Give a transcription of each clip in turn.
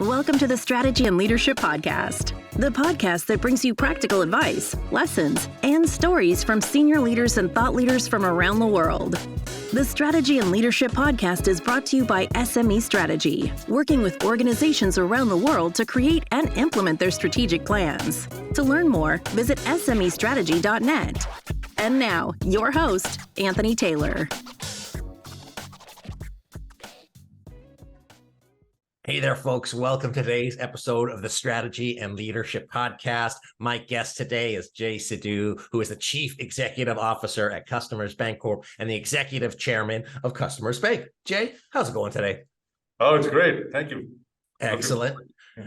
Welcome to the Strategy and Leadership Podcast, the podcast that brings you practical advice, lessons, and stories from senior leaders and thought leaders from around the world. The Strategy and Leadership Podcast is brought to you by SME Strategy, working with organizations around the world to create and implement their strategic plans. To learn more, visit SMEstrategy.net. And now, your host, Anthony Taylor. Hey there, folks. Welcome to today's episode of the Strategy and Leadership Podcast. My guest today is Sidhu, who is the Chief Executive Officer at Customers Bancorp and the Executive Chairman of Customers Bank. Jay, how's it going today? Oh, it's great. Thank you. Excellent.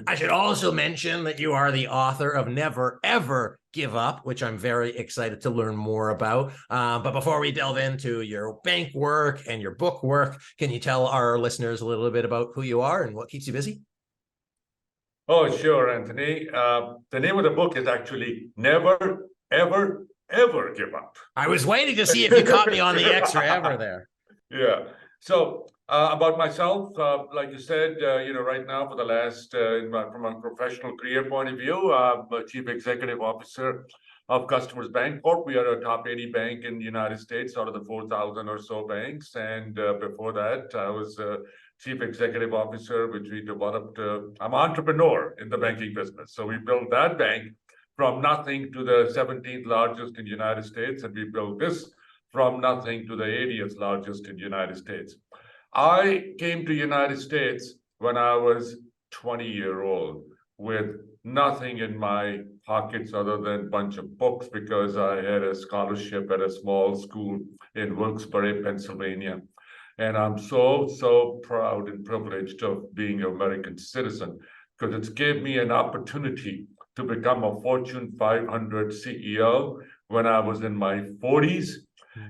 I should also mention that you are the author of Never, Ever Give Up, which I'm very excited to learn more about. But before we delve into your bank work and your book work, can you tell our listeners a little bit about who you are and what keeps you busy? Oh, sure, Anthony. The name of the book is actually Never, Ever, Ever Give Up. I was waiting to see if you caught me on the extra ever there. Yeah. So about myself, like you said, right now for the last, from a professional career point of view, I'm a Chief Executive Officer of Customers Bancorp. We are a top 80 bank in the United States out of the 4,000 or so banks. And before that, I was Chief Executive Officer, which we developed. I'm an entrepreneur in the banking business. So we built that bank from nothing to the 17th largest in the United States. And we built this from nothing to the 80th largest in the United States. I came to United States when I was 20-year-old with nothing in my pockets other than a bunch of books because I had a scholarship at a small school in Wilkes-Barre, Pennsylvania. And I'm so proud and privileged of being an American citizen because it's gave me an opportunity to become a Fortune 500 CEO when I was in my 40s.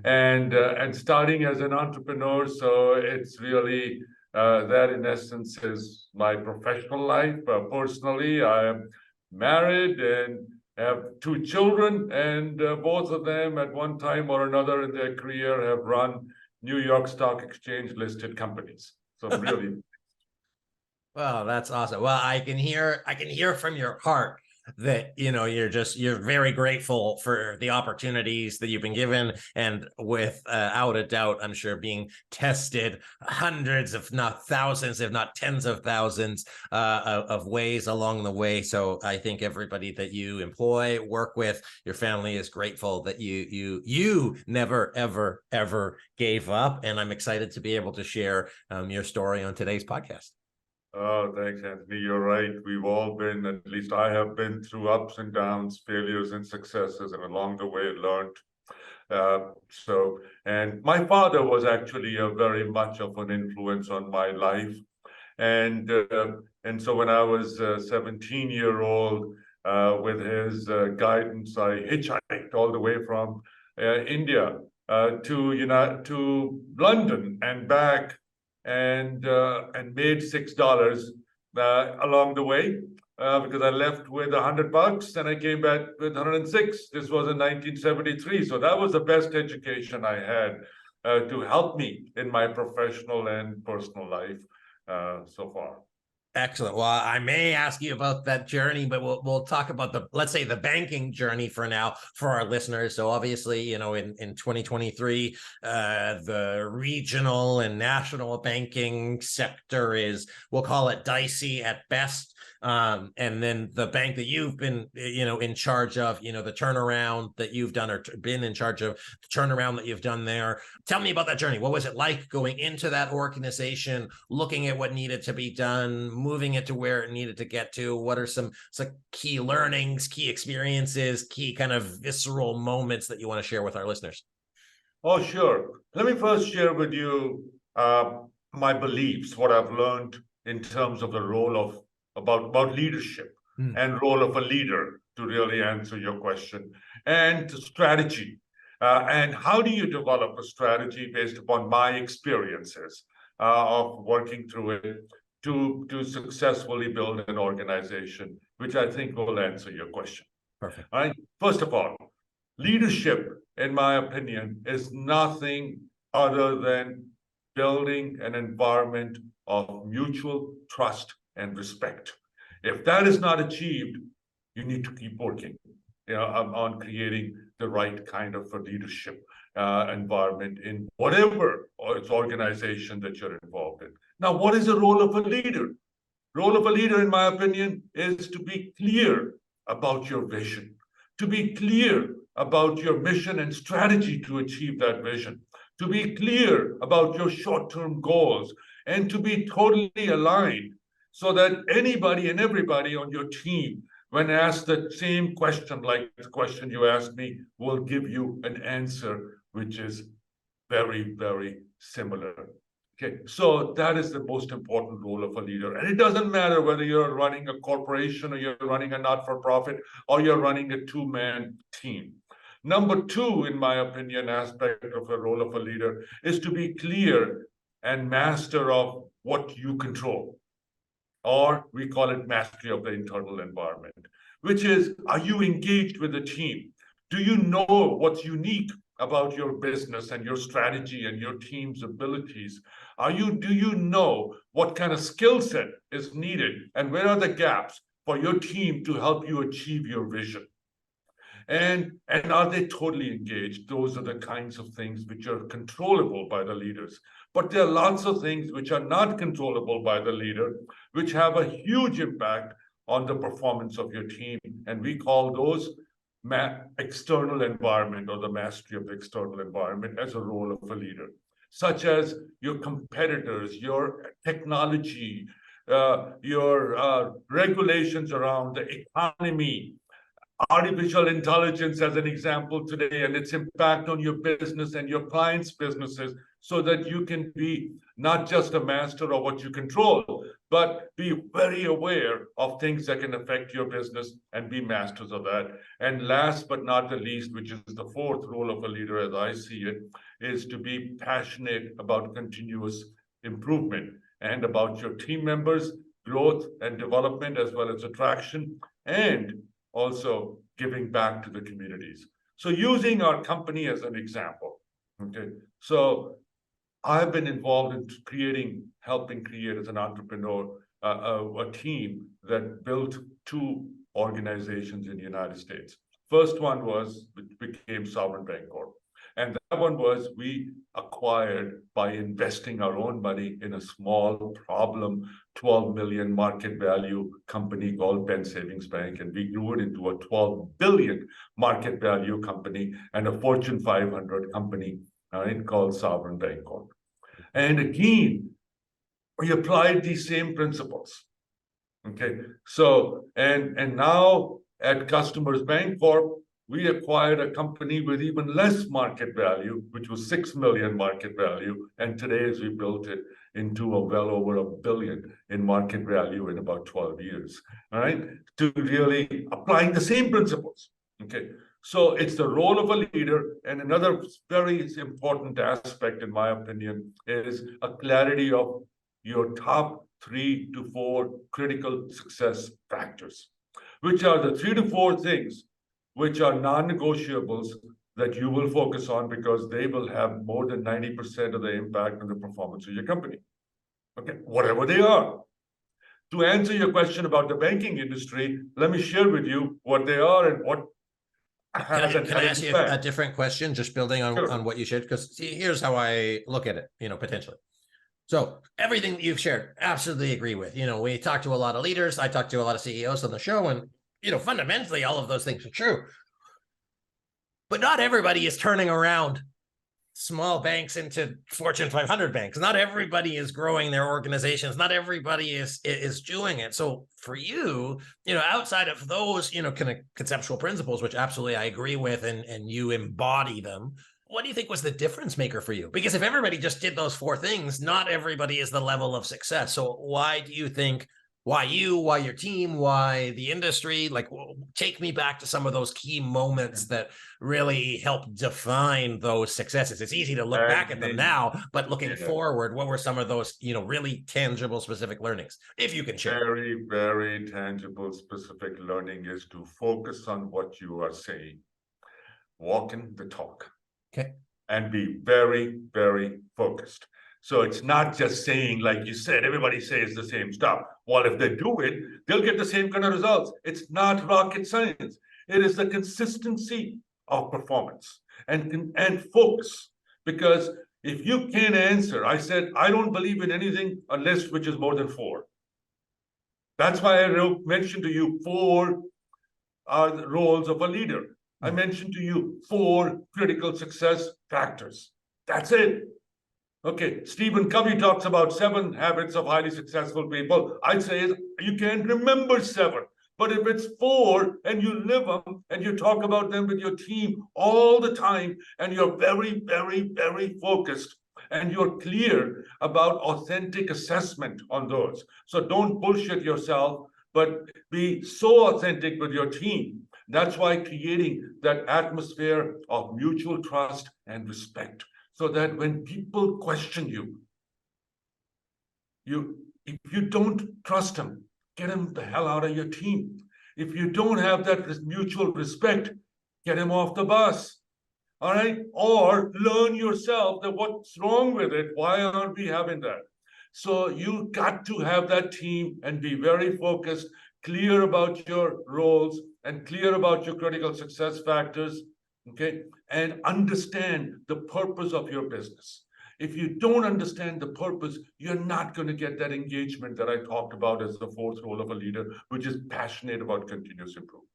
And starting as an entrepreneur, so it's really that in essence is my professional life. Personally, I am married and have 2 children, and both of them at one time or another in their career have run New York Stock Exchange listed companies. So really, Well, that's awesome. Well, I can hear from your heart that you're very grateful for the opportunities that you've been given, and without a doubt, I'm sure being tested hundreds, if not thousands, if not tens of thousands of ways along the way. So I think everybody that you employ, work with, your family is grateful that you never ever gave up, and I'm excited to be able to share your story on today's podcast. oh, thanks, Anthony. You're right. We've all been, at least I have been through ups and downs, failures and successes, and along the way learned. And my father was actually a very much of an influence on my life. And so when I was 17-year-old, with his guidance, I hitchhiked all the way from India to London and back, and made $6 along the way because I left with $100 and I came back with 106. This was in 1973, so that was the best education I had to help me in my professional and personal life so far. Excellent. Well, I may ask you about that journey, but we'll talk about let's say the banking journey for now for our listeners. So obviously, in 2023, the regional and national banking sector is, we'll call it dicey at best. And then the bank that you've been, in charge of, the turnaround that you've done, or been in charge of the turnaround that you've done there. Tell me about that journey. What was it like going into that organization, looking at what needed to be done, moving it to where it needed to get to? What are some key learnings, key experiences, key kind of visceral moments that you want to share with our listeners? Oh, sure. Let me first share with you my beliefs, what I've learned in terms of the role of about leadership and role of a leader, to really answer your question, and strategy. And how do you develop a strategy based upon my experiences of working through it to successfully build an organization, which I think will answer your question. Perfect. All right. First of all, leadership, in my opinion, is nothing other than building an environment of mutual trust and respect. If that is not achieved, you need to keep working, on creating the right kind of a leadership environment in whatever it's organization that you're involved in. Now, what is the role of a leader? Role of a leader, in my opinion, is to be clear about your vision, to be clear about your mission and strategy to achieve that vision, to be clear about your short-term goals, and to be totally aligned so that anybody and everybody on your team, when asked the same question, like the question you asked me, will give you an answer which is very, very similar. Okay, so that is the most important role of a leader. And it doesn't matter whether you're running a corporation or you're running a not-for-profit or you're running a two-man team. Number two, in my opinion, aspect of a role of a leader is to be clear and master of what you control, or we call it mastery of the internal environment, which is, are you engaged with the team? Do you know what's unique about your business and your strategy and your team's abilities? Do you know what kind of skill set is needed and where are the gaps for your team to help you achieve your vision? And are they totally engaged? Those are the kinds of things which are controllable by the leaders. But there are lots of things which are not controllable by the leader, which have a huge impact on the performance of your team. And we call those external environment, or the mastery of the external environment, as a role of a leader, such as your competitors, your technology, your regulations around the economy, artificial intelligence as an example today, and its impact on your business and your clients' businesses, so that you can be not just a master of what you control, but be very aware of things that can affect your business and be masters of that. And last but not the least, which is the fourth role of a leader as I see it, is to be passionate about continuous improvement and about your team members' growth and development, as well as attraction, and also giving back to the communities. So using our company as an example, okay? So I've been involved in helping create as an entrepreneur, a team that built two organizations in the United States. First one became Sovereign Bancorp. And that one was we acquired by investing our own money in a small problem, 12 million market value company called Penn Savings Bank. And we grew it into a 12 billion market value company and a Fortune 500 company, right, called Sovereign Bancorp. And again, we applied these same principles. Okay, so and now at Customers Bancorp, we acquired a company with even less market value, which was 6 million market value. And today, as we built it into a well over $1 billion in market value in about 12 years, all right? To really applying the same principles, okay? So it's the role of a leader. And another very important aspect, in my opinion, is a clarity of your top 3 to 4 critical success factors, which are the 3 to 4 things which are non-negotiables that you will focus on, because they will have more than 90% of the impact on the performance of your company. Okay, whatever they are. To answer your question about the banking industry, let me share with you what they are and what has Can I ask you a different question, just building on, sure, on what you shared? Because here's how I look at it, potentially. So everything that you've shared, absolutely agree with. We talk to a lot of leaders. I talk to a lot of CEOs on the show, and fundamentally, all of those things are true. But not everybody is turning around small banks into Fortune 500 banks. Not everybody is growing their organizations. Not everybody is doing it. So for you, outside of those, kind of conceptual principles, which absolutely I agree with, and you embody them, what do you think was the difference maker for you? Because if everybody just did those 4 things, not everybody is the level of success. So why do you think, why you, why your team, why the industry? Like, take me back to some of those key moments that really help define those successes. It's easy to look back at them now, but looking forward, what were some of those, really tangible, specific learnings, if you can share? Very, very tangible, specific learning is to focus on what you are saying, walking the talk. Okay. And be very, very focused. So it's not just saying, like you said, everybody says the same stuff. Well, if they do it, they'll get the same kind of results. It's not rocket science. It is the consistency of performance and focus. Because if you can't answer, I said, I don't believe in anything, a list which is more than 4. That's why I mentioned to you 4 are the roles of a leader. I mentioned to you 4 critical success factors. That's it. Okay, Stephen Covey talks about 7 habits of highly successful people. I'd say you can't remember 7, but if it's 4 and you live them and you talk about them with your team all the time, and you're very, very, very focused, and you're clear about authentic assessment on those. So don't bullshit yourself, but be so authentic with your team. That's why creating that atmosphere of mutual trust and respect. So that when people question you, if you don't trust them, get them the hell out of your team. If you don't have that mutual respect, get them off the bus. All right? Or learn yourself that what's wrong with it. Why aren't we having that? So you got to have that team and be very focused, clear about your roles and clear about your critical success factors. Okay, and understand the purpose of your business. If you don't understand the purpose, you're not going to get that engagement that I talked about as the 4th role of a leader, which is passionate about continuous improvement.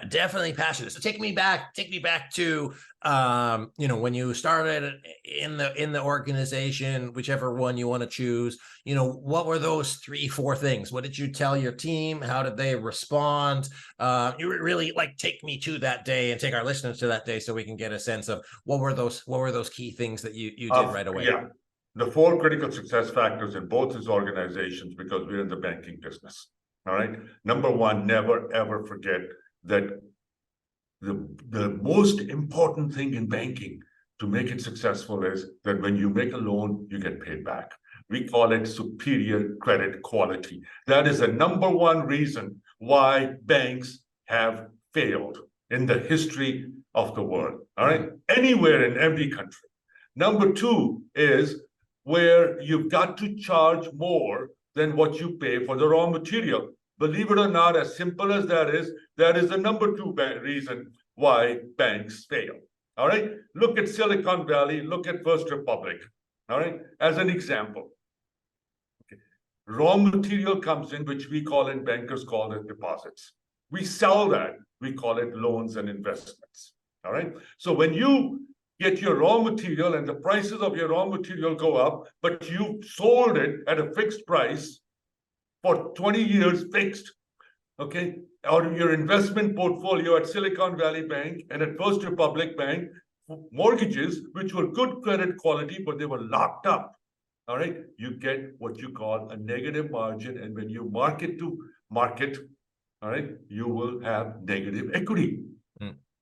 Definitely passionate. So take me back to when you started in the organization, whichever one you want to choose. What were those 3-4 things? What did you tell your team? How did they respond? You really take me to that day and take our listeners to that day so we can get a sense of what were those key things that you did right away. Yeah, the 4 critical success factors in both these organizations, because we're in the banking business. All right. Number 1, never, ever forget that the most important thing in banking to make it successful is that when you make a loan, you get paid back. We call it superior credit quality. That is the number 1 reason why banks have failed in the history of the world. All right. Anywhere in every country. Number 2 is where you've got to charge more than what you pay for the raw material. Believe it or not, as simple as that is the number 2 reason why banks fail. All right. Look at Silicon Valley. Look at First Republic. All right. As an example, okay. Raw material comes in, which we call in bankers call it deposits. We sell that. We call it loans and investments. All right. So when you get your raw material and the prices of your raw material go up, but you sold it at a fixed price for 20 years fixed, okay, or your investment portfolio at Silicon Valley Bank and at First Republic Bank, mortgages, which were good credit quality, but they were locked up, all right, you get what you call a negative margin. And when you market to market, all right, you will have negative equity.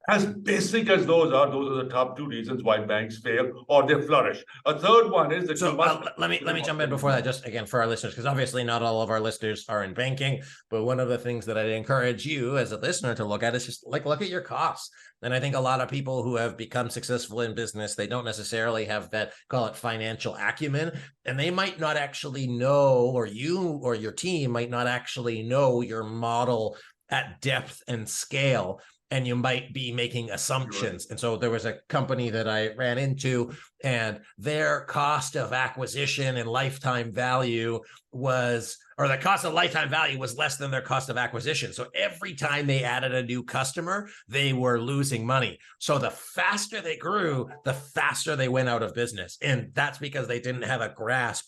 As basic as those are the top 2 reasons why banks fail or they flourish. A third one is that let me jump in before that, just again for our listeners, because obviously not all of our listeners are in banking. But one of the things that I'd encourage you as a listener to look at is just look at your costs. And I think a lot of people who have become successful in business, they don't necessarily have that, call it financial acumen, and they might not actually know, or you or your team might not actually know your model at depth and scale. And you might be making assumptions. And so there was a company that I ran into, and their cost of acquisition and lifetime value was, or the cost of lifetime value was less than their cost of acquisition. So every time they added a new customer, they were losing money. So the faster they grew, the faster they went out of business. And that's because they didn't have a grasp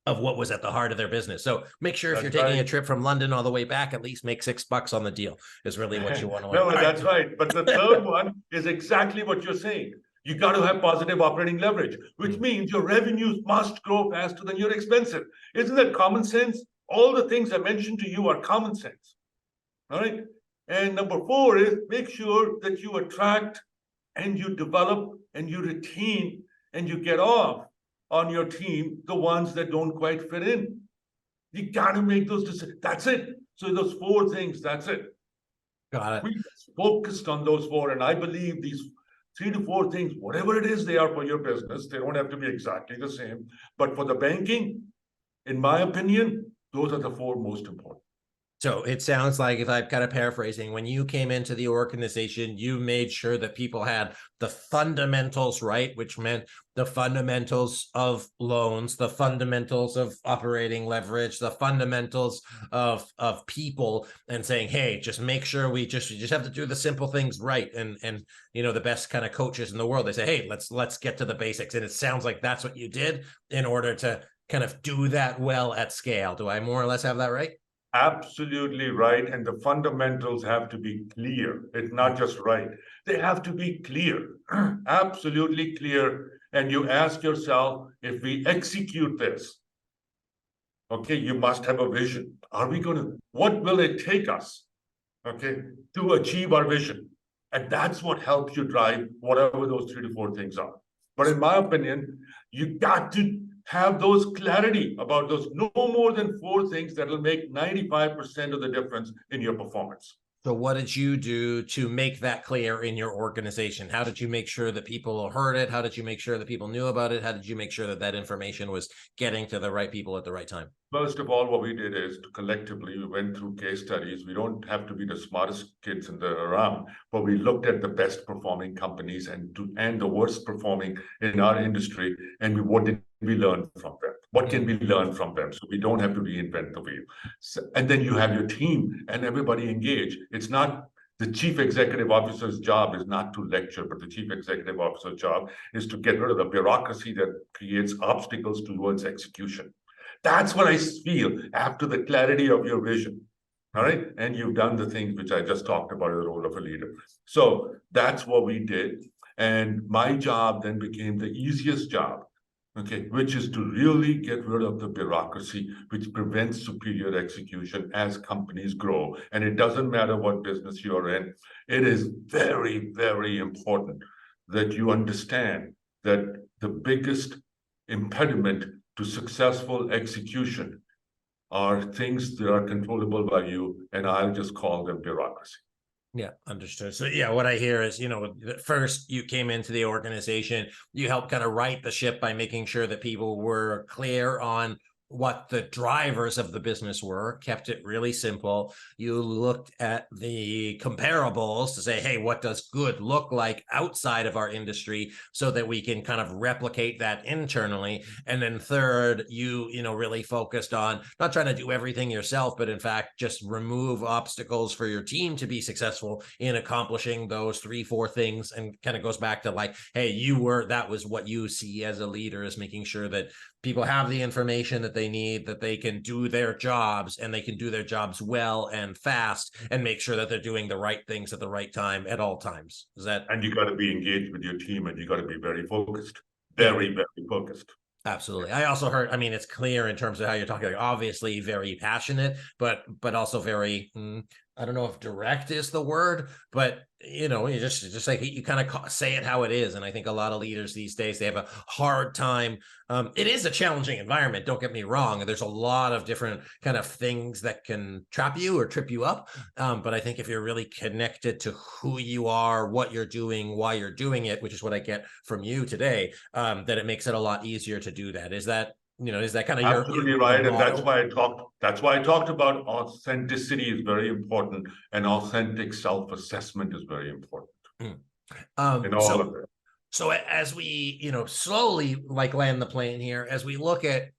of what was at the heart of their business. So make sure if you're taking a trip from London all the way back, at least make $6 on the deal is really what you want to No, that's right. But the third one is exactly what you're saying. You got to have positive operating leverage, which means your revenues must grow faster than your expenses. Isn't that common sense? All the things I mentioned to you are common sense. All right. And number 4 is make sure that you attract and you develop and you retain and you get off on your team the ones that don't quite fit in. You got to make those decisions. That's it. So those 4 things, that's it. Got it. We focused on those 4, and I believe these 3 to 4 things, whatever it is they are for your business. They don't have to be exactly the same. But for the banking, in my opinion, those are the 4 most important. So it sounds like, if I'm kind of paraphrasing, when you came into the organization, you made sure that people had the fundamentals right, which meant the fundamentals of loans, the fundamentals of operating leverage, the fundamentals of people, and saying, hey, just make sure you just have to do the simple things right. And the best kind of coaches in the world, they say, hey, let's get to the basics. And it sounds like that's what you did in order to kind of do that well at scale. Do I more or less have that right? Absolutely right. And the fundamentals have to be clear. It's not just right. They have to be clear, absolutely clear. And you ask yourself, if we execute this, okay, you must have a vision. What will it take us, okay, to achieve our vision? And that's what helps you drive whatever those 3 to 4 things are. But in my opinion, you got to have those clarity about those, no more than 4 things that will make 95% of the difference in your performance. So what did you do to make that clear in your organization? How did you make sure that people heard it? How did you make sure that people knew about it? How did you make sure that that information was getting to the right people at the right time? First of all, what we did is collectively, we went through case studies. We don't have to be the smartest kids around, but we looked at the best performing companies and the worst performing in our industry. And what did we learn from them? What can we learn from them? So we don't have to reinvent the wheel. And then you have your team and everybody engaged. It's not the chief executive officer's job is not to lecture, but the chief executive officer's job is to get rid of the bureaucracy that creates obstacles towards execution. That's what I feel after the clarity of your vision. All right. And you've done the things which I just talked about in the role of a leader. So that's what we did. And my job then became the easiest job, okay, which is to really get rid of the bureaucracy, which prevents superior execution as companies grow. And it doesn't matter what business you're in. It is very, very important that you understand that the biggest impediment to successful execution are things that are controllable by you, and I'll just call them bureaucracy. Yeah, understood. So yeah, what I hear is, first you came into the organization, you helped kind of right the ship by making sure that people were clear on what the drivers of the business were, kept it really simple. You looked at the comparables to say, hey, what does good look like outside of our industry so that we can kind of replicate that internally. And then third, you really focused on not trying to do everything yourself, but in fact, just remove obstacles for your team to be successful in accomplishing those 3-4 things. And kind of goes back to like, hey, that was what you see as a leader, is making sure that people have the information that they need, that they can do their jobs, and they can do their jobs well and fast, and make sure that they're doing the right things at the right time at all times. And you got to be engaged with your team, and you got to be very focused, very, very focused. Absolutely. I also heard, it's clear in terms of how you're talking, like obviously very passionate, but also very, I don't know if direct is the word, but you just like you kind of say it how it is. And I think a lot of leaders these days, they have a hard time. It is a challenging environment. Don't get me wrong. There's a lot of different kind of things that can trap you or trip you up. But I think if you're really connected to who you are, what you're doing, why you're doing it, which is what I get from you today, that it makes it a lot easier to do that. Is that kind of absolutely right? And that's why I talked about authenticity is very important, and authentic self-assessment is very important in all of it. So as we slowly like land the plane here, as we look at,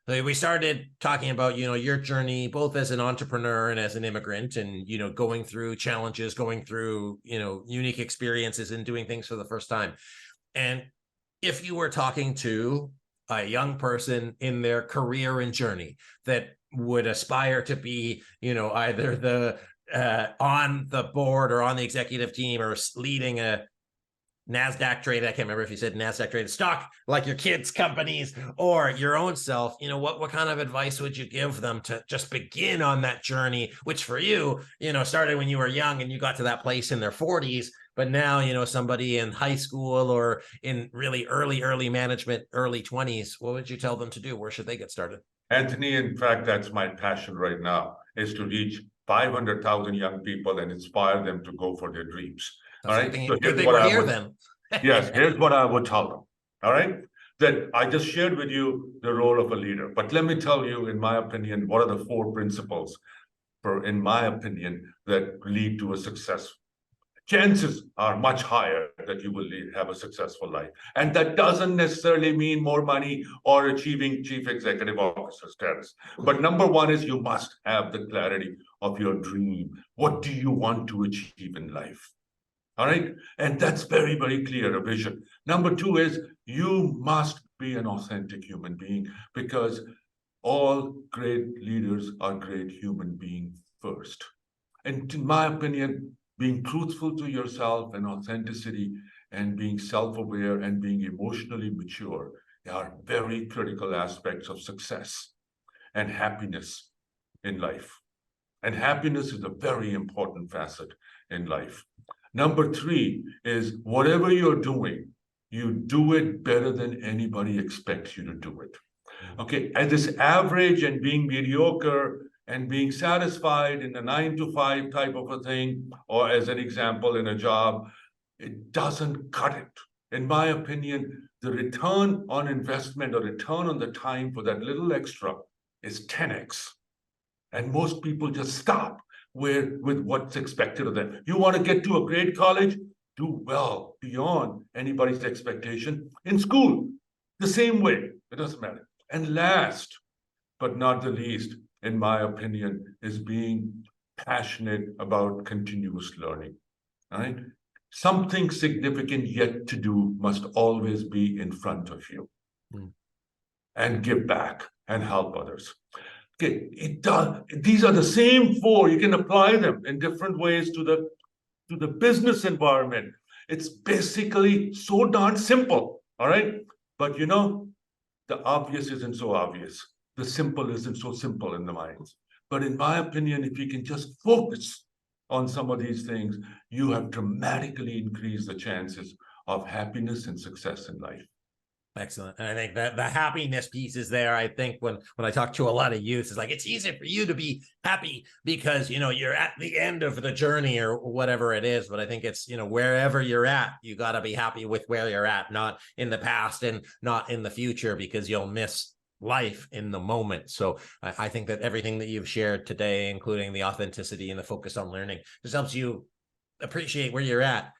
we started talking about your journey both as an entrepreneur and as an immigrant, and going through challenges, going through unique experiences, and doing things for the first time. And if you were talking to a young person in their career and journey that would aspire to be, either the on the board or on the executive team or leading a NASDAQ trade, I can't remember if you said NASDAQ traded stock, like your kids' companies or your own self, what kind of advice would you give them to just begin on that journey, which for you, started when you were young and you got to that place in their 40s. But now, somebody in high school or in really early management, early 20s, what would you tell them to do? Where should they get started? Anthony, in fact, that's my passion right now, is to reach 500,000 young people and inspire them to go for their dreams. All right. Good thing we're here then. Yes, here's what I would tell them. All right. That I just shared with you the role of a leader. But let me tell you, in my opinion, what are the 4 principles, in my opinion, that lead to a success. Chances are much higher that you will have a successful life. And that doesn't necessarily mean more money or achieving chief executive officer status. But number 1 is you must have the clarity of your dream. What do you want to achieve in life? All right. And that's very, very clear, a vision. Number 2 is you must be an authentic human being, because all great leaders are great human beings first. And in my opinion, being truthful to yourself and authenticity and being self-aware and being emotionally mature are very critical aspects of success and happiness in life. And happiness is a very important facet in life. Number 3 is whatever you're doing, you do it better than anybody expects you to do it. Okay, and this average and being mediocre and being satisfied in a 9-to-5 type of a thing, or as an example in a job, it doesn't cut it. In my opinion, the return on investment or return on the time for that little extra is 10x. And most people just stop with what's expected of them. You want to get to a great college? Do well beyond anybody's expectation. In school, the same way. It doesn't matter. And last, but not the least, in my opinion, is being passionate about continuous learning. Right? Something significant yet to do must always be in front of you. And give back and help others. Okay, these are the same 4. You can apply them in different ways to the business environment. It's basically so darn simple. All right. But the obvious isn't so obvious. The simple isn't so simple in the minds. But in my opinion, if you can just focus on some of these things, you have dramatically increased the chances of happiness and success in life. Excellent. And I think that the happiness piece is there. I think when I talk to a lot of youth, it's like, it's easy for you to be happy because, you're at the end of the journey or whatever it is. But I think it's, wherever you're at, you got to be happy with where you're at, not in the past and not in the future, because you'll miss life in the moment. So I think that everything that you've shared today, including the authenticity and the focus on learning, just helps you appreciate where you're at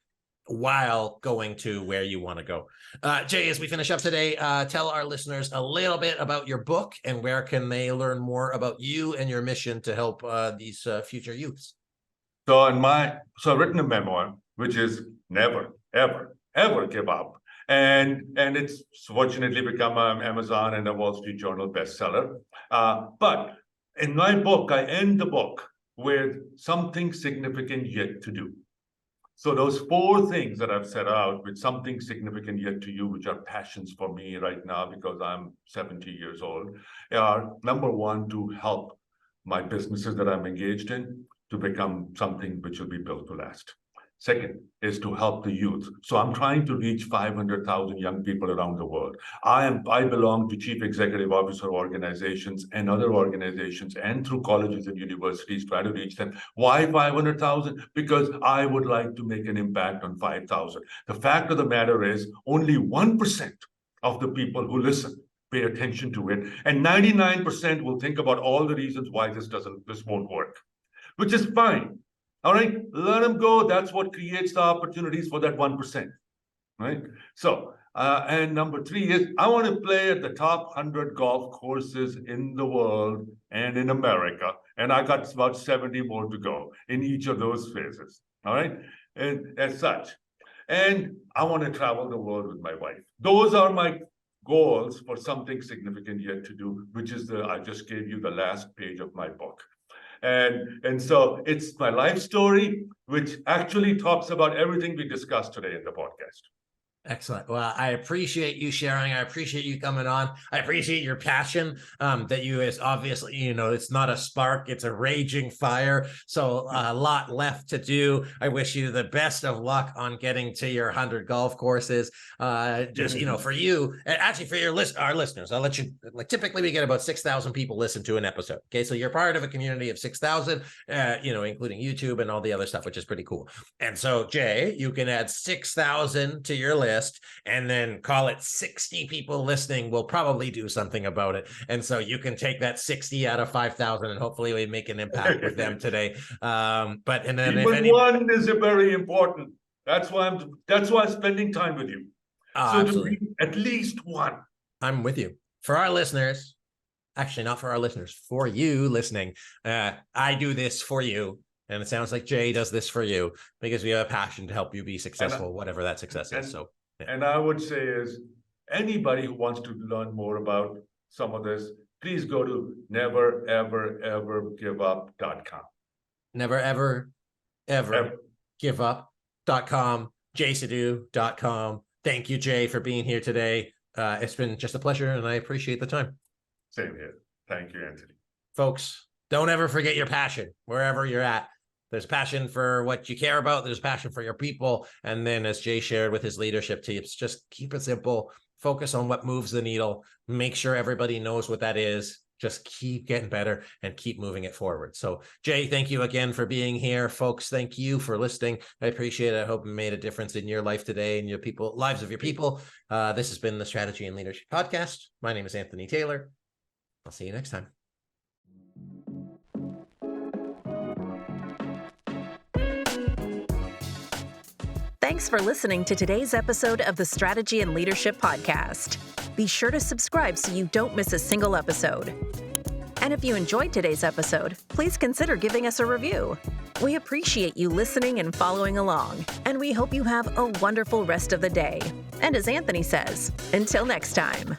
while going to where you want to go. Jay, as we finish up today, tell our listeners a little bit about your book and where can they learn more about you and your mission to help these future youths. So I've written a memoir, which is Never, Ever, Ever Give Up. And it's fortunately become an Amazon and a Wall Street Journal bestseller. But in my book, I end the book with something significant yet to do. So those 4 things that I've set out, with something significant yet to you, which are passions for me right now because I'm 70 years old, are number 1, to help my businesses that I'm engaged in to become something which will be built to last. Second is to help the youth. So I'm trying to reach 500,000 young people around the world. I belong to chief executive officer organizations and other organizations, and through colleges and universities, try to reach them. Why 500,000? Because I would like to make an impact on 5,000. The fact of the matter is only 1% of the people who listen pay attention to it, and 99% will think about all the reasons why this won't work, which is fine. All right, let them go. That's what creates the opportunities for that 1%. Right. So, and number 3 is I want to play at the top 100 golf courses in the world and in America. And I got about 70 more to go in each of those phases. All right. And as such, and I want to travel the world with my wife. Those are my goals for something significant yet to do, which is I just gave you the last page of my book. And so it's my life story, which actually talks about everything we discussed today in the podcast. Excellent. Well, I appreciate you sharing. I appreciate you coming on. I appreciate your passion that you is obviously, it's not a spark, it's a raging fire. So a lot left to do. I wish you the best of luck on getting to your 100 golf courses. For you, and actually for our listeners, I'll let you, typically we get about 6,000 people listen to an episode. Okay. So you're part of a community of 6,000, including YouTube and all the other stuff, which is pretty cool. And so Jay, you can add 6,000 to your list, and then call it 60 people listening will probably do something about it. And so you can take that 60 out of 5,000 and hopefully we make an impact with them today. One is very important. That's why I'm spending time with you. So absolutely. To be at least one. I'm with you. For our listeners, actually not for our listeners, for you listening, I do this for you. And it sounds like Jay does this for you because we have a passion to help you be successful, whatever that success is. So, yeah. And I would say is anybody who wants to learn more about some of this, please go to nevereverevergiveup.com. Nevereverevergiveup.com, jsidhu.com. Thank you, Jay, for being here today. It's been just a pleasure, and I appreciate the time. Same here. Thank you, Anthony. Folks, don't ever forget your passion, wherever you're at. There's passion for what you care about. There's passion for your people. And then as Jay shared with his leadership tips, just keep it simple. Focus on what moves the needle. Make sure everybody knows what that is. Just keep getting better and keep moving it forward. So Jay, thank you again for being here. Folks, thank you for listening. I appreciate it. I hope it made a difference in your life today and lives of your people. This has been the Strategy and Leadership Podcast. My name is Anthony Taylor. I'll see you next time. Thanks for listening to today's episode of the Strategy and Leadership Podcast. Be sure to subscribe so you don't miss a single episode. And if you enjoyed today's episode, please consider giving us a review. We appreciate you listening and following along, and we hope you have a wonderful rest of the day. And as Anthony says, until next time.